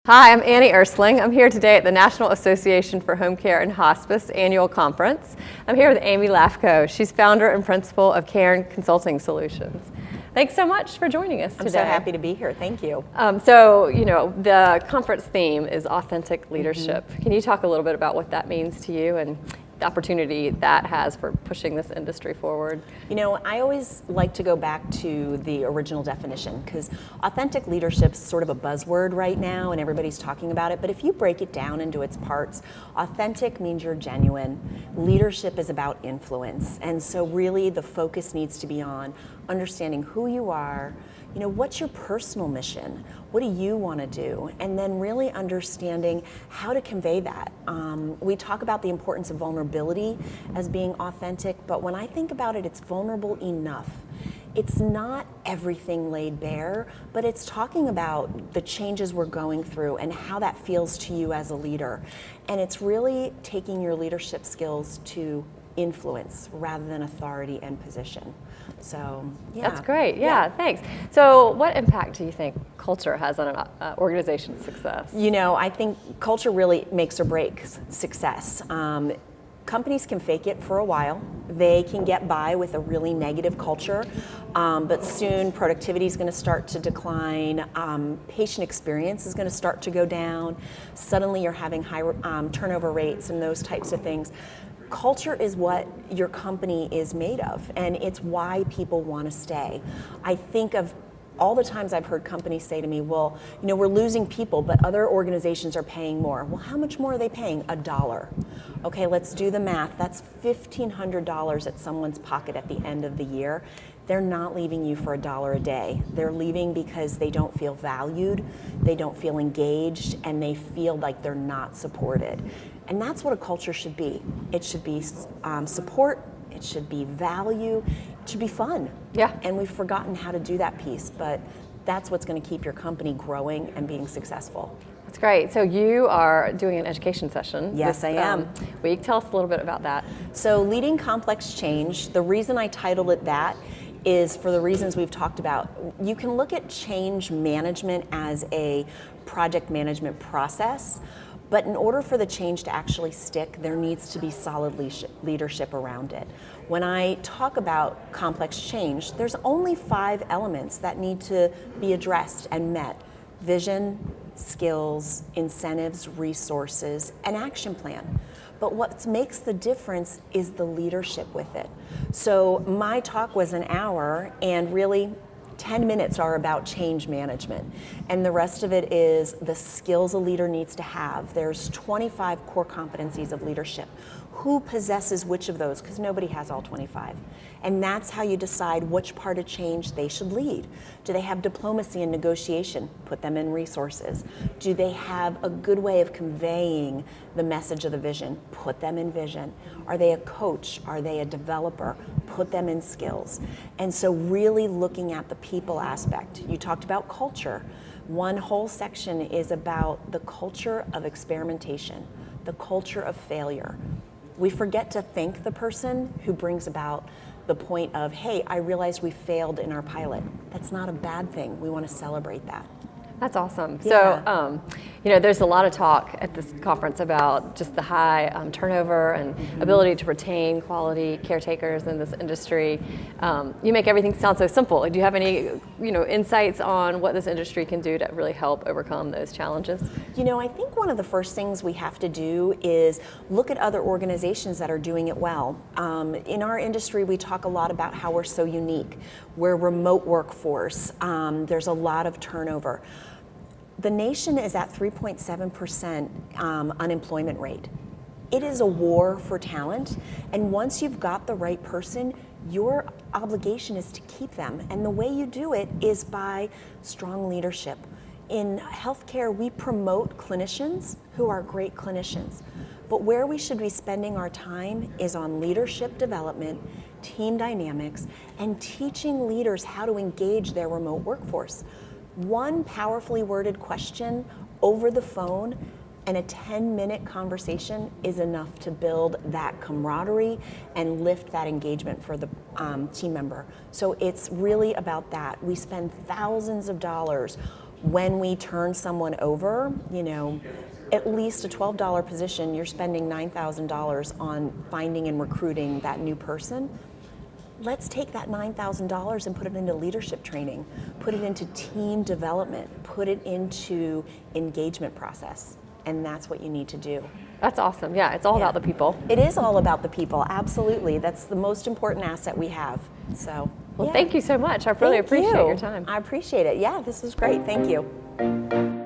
Hi, I'm Annie Ersling. I'm here today at the National Association for Home Care and Hospice annual conference. I'm here with Amy Lafko. She's founder and principal of Care and Consulting Solutions. Thanks so much for joining us today. I'm so happy to be here. Thank you. The conference theme is authentic leadership. Can you talk a little bit about what that means to you and the opportunity that has for pushing this industry forward? You know, I always like to go back to the original definition because authentic leadership is sort of a buzzword right now and everybody's talking about it. But if you break it down into its parts, authentic means you're genuine. Leadership is about influence. And so really the focus needs to be on understanding who you are. You know, what's your personal mission? What do you want to do? And then really understanding how to convey that. We talk about the importance of vulnerability as being authentic, but when I think about it, it's vulnerable enough. It's not everything laid bare, but it's talking about the changes we're going through and how that feels to you as a leader. And it's really taking your leadership skills to influence rather than authority and position. So, yeah. That's great. Yeah, thanks. So what impact do you think culture has on an organization's success? You know, I think culture really makes or breaks success. Companies can fake it for a while. They can get by with a really negative culture, but soon productivity is going to start to decline. Patient experience is going to start to go down. Suddenly you're having high turnover rates and those types of things. Culture is what your company is made of, and it's why people want to stay. I think of all the times I've heard companies say to me, well, you know, we're losing people, but other organizations are paying more. Well, how much more are they paying? $1. Okay, let's do the math. That's $1,500 at someone's pocket at the end of the year. They're not leaving you for $1 a day. They're leaving because they don't feel valued, they don't feel engaged, and they feel like they're not supported. And that's what a culture should be. It should be support, it should be value, it should be fun. Yeah. And we've forgotten how to do that piece, but that's what's going to keep your company growing and being successful. That's great. So you are doing an education session Yes, I am. Week. Tell us a little bit about that. So leading complex change, the reason I titled it that is for the reasons we've talked about. You can look at change management as a project management process, but in order for the change to actually stick, there needs to be solid leadership around it. When I talk about complex change, there's only 5 elements that need to be addressed and met: vision, skills, incentives, resources, and action plan. But what makes the difference is the leadership with it. So my talk was an hour, and really 10 minutes are about change management, and the rest of it is the skills a leader needs to have. There's 25 core competencies of leadership. Who possesses which of those? Because nobody has all 25. And that's how you decide which part of change they should lead. Do they have diplomacy and negotiation? Put them in resources. Do they have a good way of conveying the message of the vision? Put them in vision. Are they a coach? Are they a developer? Put them in skills. And so really looking at the people aspect. You talked about culture. One whole section is about the culture of experimentation, the culture of failure. We forget to thank the person who brings about the point of, hey, I realized we failed in our pilot. That's not a bad thing. We want to celebrate that. That's awesome. Yeah. So, there's a lot of talk at this conference about just the high turnover and ability to retain quality caretakers in this industry. You make everything sound so simple. Like, do you have any, insights on what this industry can do to really help overcome those challenges? You know, I think one of the first things we have to do is look at other organizations that are doing it well. In our industry, we talk a lot about how we're so unique. We're a remote workforce. There's a lot of turnover. The nation is at 3.7% unemployment rate. It is a war for talent, and once you've got the right person, your obligation is to keep them, and the way you do it is by strong leadership. In healthcare, we promote clinicians who are great clinicians, but where we should be spending our time is on leadership development, team dynamics, and teaching leaders how to engage their remote workforce. One powerfully worded question over the phone and a 10-minute conversation is enough to build that camaraderie and lift that engagement for the team member. So it's really about that. We spend thousands of dollars when we turn someone over, you know, at least a $12 position, you're spending $9,000 on finding and recruiting that new person. Let's take that $9,000 and put it into leadership training, put it into team development, put it into engagement process. And that's what you need to do. That's awesome. Yeah, it's all about the people. It is all about the people, absolutely. That's the most important asset we have. So, well, thank you so much. I really appreciate your time. I appreciate it. Yeah, this was great. Thank you.